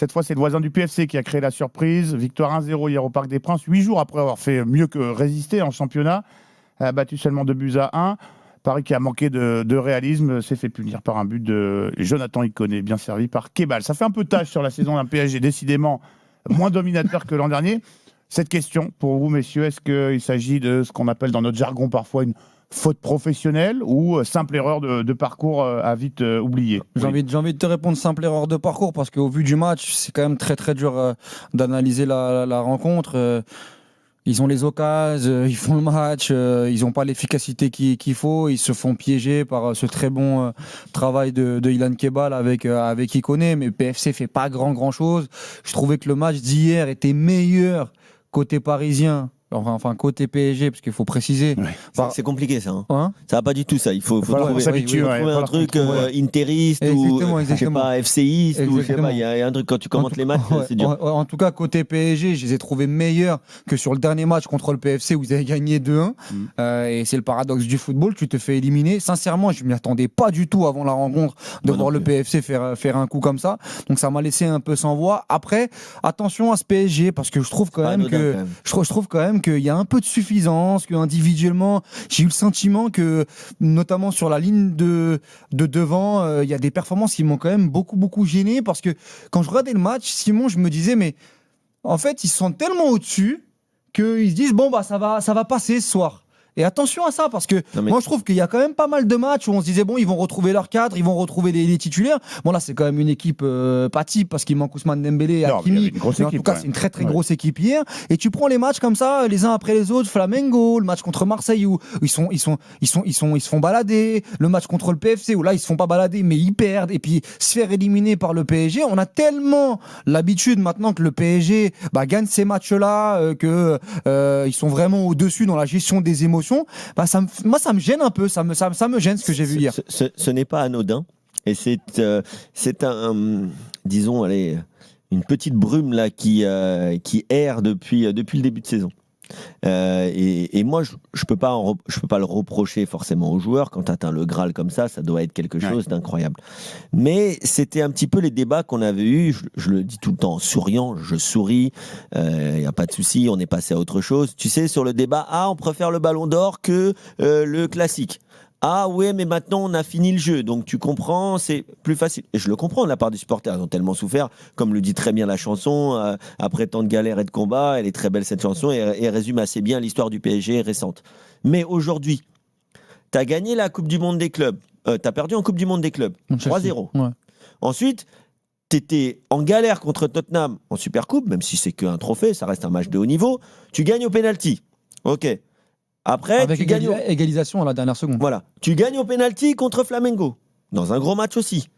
Cette fois, c'est le voisin du PFC qui a créé la surprise. Victoire 1-0 hier au Parc des Princes, 8 jours après avoir fait mieux que résister en championnat. A battu seulement 2-1. Paris qui a manqué de réalisme s'est fait punir par un but de Jonathan Iconé, bien servi par Kebal. Ça fait un peu tâche sur la saison d'un PSG, décidément moins dominateur que l'an dernier. Cette question, pour vous, messieurs, est-ce qu'il s'agit de ce qu'on appelle dans notre jargon parfois une faute professionnelle ou simple erreur de parcours à vite oublier? J'ai envie de te répondre simple erreur de parcours parce qu'au vu du match, c'est quand même très très dur d'analyser la rencontre. Ils ont les occasions, ils font le match, ils n'ont pas l'efficacité qu'il faut, ils se font piéger par ce très bon travail de Ilan Kebal avec Ikoné, mais PFC fait pas grand chose. Je trouvais que le match d'hier était meilleur côté parisien. Enfin, côté PSG, parce qu'il faut préciser. Ouais. C'est compliqué ça. Ça va pas du tout ça. Il faut trouver un truc interiste ou je sais pas, FCiste ou je sais pas. Il y a un truc quand tu commentes les matchs, c'est dur. En tout cas, côté PSG, je les ai trouvés meilleurs que sur le dernier match contre le PFC où ils avaient gagné 2-1. Et c'est le paradoxe du football. Tu te fais éliminer. Sincèrement, je m'y attendais pas du tout avant la rencontre de voir le PFC faire un coup comme ça. Donc ça m'a laissé un peu sans voix. Après, attention à ce PSG parce que je trouve quand même qu'il y a un peu de suffisance, qu'individuellement, j'ai eu le sentiment que, notamment sur la ligne de devant, il y a des performances qui m'ont quand même beaucoup gêné, parce que quand je regardais le match, Simon, je me disais, mais en fait, ils se sentent tellement au-dessus qu'ils se disent, bon, bah, ça va passer ce soir. Et attention à ça, parce que moi je trouve qu'il y a quand même pas mal de matchs où on se disait bon, ils vont retrouver leur cadre, ils vont retrouver les titulaires. Bon là c'est quand même une équipe pas type parce qu'il manque Ousmane Dembélé et Hakimi. Mais en tout cas c'est une très grosse équipe hier. Et tu prends les matchs comme ça les uns après les autres. Flamengo, le match contre Marseille où ils se font balader. Le match contre le PFC où là ils se font pas balader mais ils perdent. Et puis se faire éliminer par le PSG. On a tellement l'habitude maintenant que le PSG gagne ces matchs-là, que ils sont vraiment au-dessus dans la gestion des émotions. Bah moi ça me gêne un peu, ça me gêne ce que j'ai vu hier. Ce n'est pas anodin et c'est disons une petite brume là qui erre depuis le début de saison. Et moi je peux pas le reprocher forcément aux joueurs. Quand tu atteins le Graal comme ça doit être quelque chose d'incroyable. Mais c'était un petit peu les débats qu'on avait eus. Je le dis tout le temps en souriant, je souris, y a pas de souci, on est passé à autre chose. Tu sais, sur le débat, on préfère le Ballon d'Or que le classique. Ah ouais, mais maintenant on a fini le jeu, donc tu comprends, c'est plus facile. Et je le comprends de la part des supporters, ils ont tellement souffert, comme le dit très bien la chanson, après tant de galères et de combats, elle est très belle cette chanson et elle résume assez bien l'histoire du PSG récente. Mais aujourd'hui, t'as gagné la Coupe du Monde des clubs, t'as perdu en Coupe du Monde des clubs, 3-0. Ouais. Ensuite, t'étais en galère contre Tottenham en Supercoupe, même si c'est qu'un trophée, ça reste un match de haut niveau, tu gagnes au penalty. Ok. Après, avec égalisation à la dernière seconde. Voilà. Tu gagnes au pénalty contre Flamengo, dans un gros match aussi.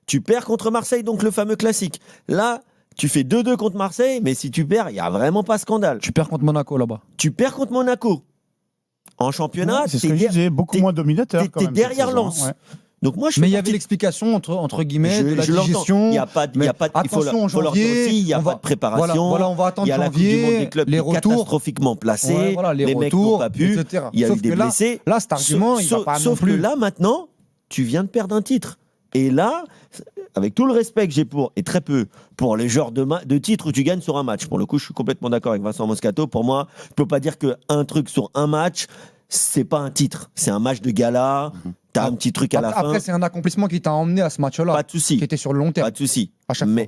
Tu perds contre Marseille, donc le fameux classique. Là, tu fais 2-2 contre Marseille, mais si tu perds, il n'y a vraiment pas scandale. Tu perds contre Monaco là-bas. Tu perds contre Monaco. En championnat, c'est ce que je disais, beaucoup moins dominateur. T'es derrière Lens. Ouais. Donc moi, mais il y avait l'explication entre guillemets de la digestion. Il y a pas il faut leur dire aussi, il n'y a pas de préparation. Voilà, on va attendre il y a la Coupe du Monde des clubs les retours catastrophiquement placés, les mecs n'ont pas pu, etc. Il y a eu des blessés. Là, cet argument, il va pas non plus. Sauf que là, maintenant, tu viens de perdre un titre. Et là, avec tout le respect que j'ai et très peu, pour les genres de titres où tu gagnes sur un match. Pour le coup, je suis complètement d'accord avec Vincent Moscato. Pour moi, tu ne peux pas dire qu'un truc sur un match, c'est pas un titre. C'est un match de gala. T'as un petit truc à la fin. Après, c'est un accomplissement qui t'a emmené à ce match-là. Pas de souci. Qui était sur le long terme. Pas de souci.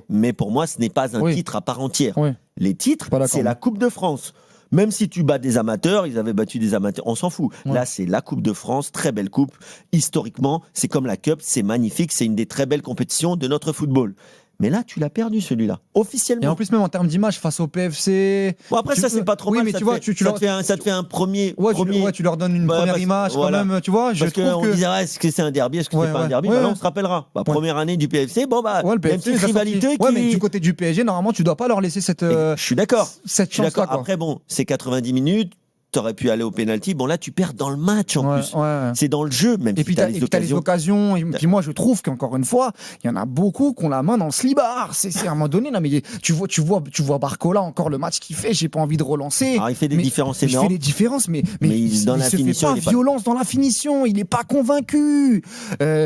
Mais pour moi, ce n'est pas un titre à part entière. Oui. Les titres, c'est la Coupe de France. Même si tu bats des amateurs, ils avaient battu des amateurs, on s'en fout. Ouais. Là, c'est la Coupe de France, très belle coupe. Historiquement, c'est comme la Cup, c'est magnifique, c'est une des très belles compétitions de notre football. Mais là, tu l'as perdu, celui-là, officiellement. Et en plus, même en termes d'image, face au PFC... Bon, après, ça, c'est pas trop mal. Mais tu vois, ça te fait un premier... tu leur donnes une première image, quand même, tu vois. Parce qu'on disait, est-ce que c'est un derby, est-ce que c'est pas un derby on se rappellera. Première année du PFC, le PFC, petite rivalité qui... mais du côté du PSG, normalement, tu dois pas leur laisser cette... Je suis d'accord. Cette chance-là, Après, bon, c'est 90 minutes. t'aurais pu aller au penalty. Bon, là, tu perds dans le match en plus. Ouais. C'est dans le jeu, même Et si puis t'as t'as les les occasions. occasions. Et puis moi, je trouve qu'encore une fois, il y en a beaucoup qui ont la main dans le slibard. C'est à un moment donné, là, mais tu vois Barcola encore le match qu'il fait. J'ai pas envie de relancer. Alors, il fait des différences Il fait énormes. des différences, mais dans la se finition, fait il pas est pas- violence dans la finition. Il est pas convaincu.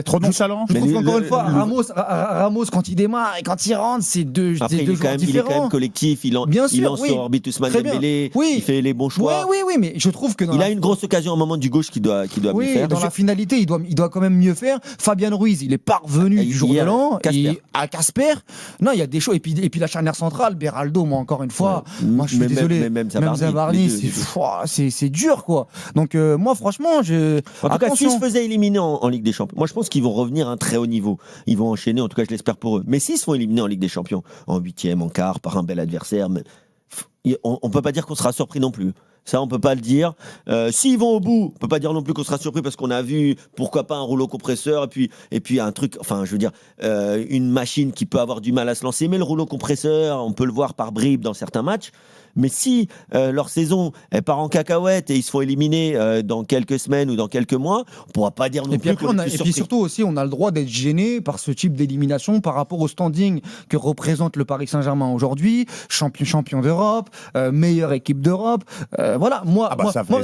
Trop nonchalant. Je Mais trouve lui, qu'encore le- une fois, le- Ramos, quand il démarre et quand il rentre, c'est deux Après, il est, joueurs quand même, différents. collectif. Il Bien lance sûr, oui. sur Orbit Ousmane Très bien. Dembélé. Oui. Il fait les bons choix. Oui, mais je trouve que Il a une grosse occasion au moment du gauche qu'il doit mieux oui, faire. dans la finalité, il doit quand même mieux faire. Fabian Ruiz, il est parvenu Et du jour de hier, l'an. Casper. À Casper, non, il y a des choses. Et puis la charnière centrale, Beraldo, moi encore une fois, Ouais. moi je suis Mais désolé. même Zabarni, les deux. c'est dur quoi. Donc moi franchement, En tout cas, attention. s'ils se faisaient éliminer en Ligue des Champions, moi je pense qu'ils vont revenir à un très haut niveau. Ils vont enchaîner, en tout cas je l'espère pour eux. Mais s'ils se font éliminer en Ligue des Champions, en 8e, en quart, par un bel adversaire, on peut pas dire qu'on sera surpris non plus. Ça, on peut pas le dire. S'ils vont au bout, on peut pas dire non plus qu'on sera surpris parce qu'on a vu, pourquoi pas, un rouleau compresseur et puis un truc, enfin, je veux dire, une machine qui peut avoir du mal à se lancer. Mais le rouleau compresseur, on peut le voir par bribes dans certains matchs. Mais si leur saison elle part en cacahuète et ils se font éliminer dans quelques semaines ou dans quelques mois, on pourra pas dire non Et puis, plus après, qu'on est plus et puis surpris. surtout aussi, on a le droit d'être gêné par ce type d'élimination par rapport au standing que représente le Paris Saint-Germain aujourd'hui, champion d'Europe, meilleure équipe d'Europe. Voilà, moi,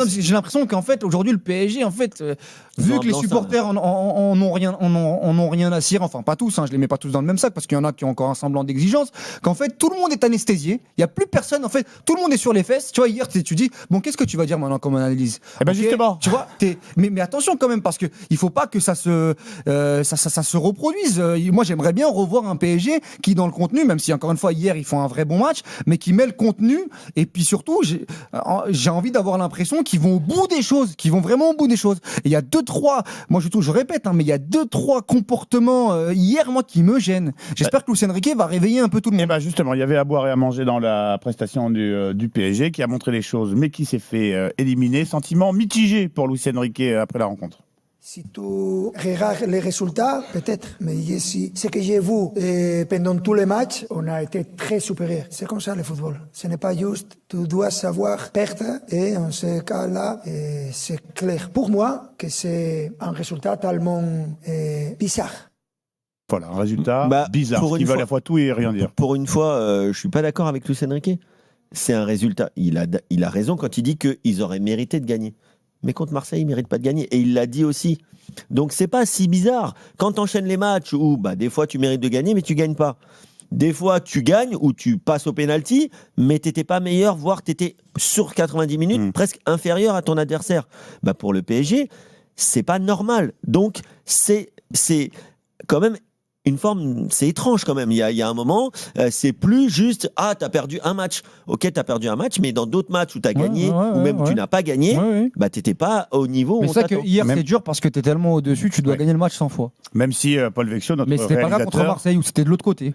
j'ai l'impression qu'en fait aujourd'hui le PSG, en fait, vu que les supporters en ont rien à cirer, enfin pas tous, hein, je les mets pas tous dans le même sac parce qu'il y en a qui ont encore un semblant d'exigence, qu'en fait tout le monde est anesthésié, il y a plus personne, en fait, tout le monde est sur les fesses. Tu vois, hier tu dis bon, qu'est-ce que tu vas dire maintenant comme analyse? Eh ben justement, tu vois, mais attention quand même parce que il faut pas que ça se reproduise. Moi j'aimerais bien revoir un PSG qui dans le contenu, même si encore une fois hier ils font un vrai bon match, mais qui met le contenu et puis surtout j'ai envie d'avoir l'impression qu'ils vont au bout des choses, qu'ils vont vraiment au bout des choses. Et il y a 2-3, moi je répète, hein, mais il y a 2-3 comportements hier moi qui me gênent. J'espère que Luis Enrique va réveiller un peu tout le monde. Eh ben justement, il y avait à boire et à manger dans la prestation du PSG qui a montré les choses, mais qui s'est fait éliminer. Sentiment mitigé pour Luis Enrique après la rencontre. Si tu regardes les résultats, peut-être, mais ce que j'ai vu pendant tous les matchs, on a été très supérieur. C'est comme ça le football. Ce n'est pas juste, tu dois savoir perdre et en ce cas-là, c'est clair pour moi que c'est un résultat tellement bizarre. Voilà, un résultat bizarre, pour qui une veut à fois- la fois tout et rien dire. Pour une fois, je suis pas d'accord avec Luis Enrique. C'est un résultat. Il a raison quand il dit qu'ils auraient mérité de gagner. Mais contre Marseille, ils ne méritent pas de gagner. Et il l'a dit aussi. Donc, c'est pas si bizarre. Quand tu enchaînes les matchs où des fois tu mérites de gagner, mais tu gagnes pas. Des fois, tu gagnes ou tu passes au pénalty, mais tu n'étais pas meilleur, voire tu étais sur 90 minutes, presque inférieur à ton adversaire. Pour le PSG, c'est pas normal. Donc, c'est quand même une forme, c'est étrange quand même. Il y a un moment, c'est plus juste t'as perdu un match. Ok, t'as perdu un match, mais dans d'autres matchs où t'as gagné ou même où tu n'as pas gagné, t'étais pas au niveau où mais on ça que t'attend. hier c'est dur parce que t'es tellement au-dessus, tu dois gagner le match 100 fois. Même si Paul Vecchio, notre Mais c'était pas là contre réalisateur, Marseille où c'était de l'autre côté.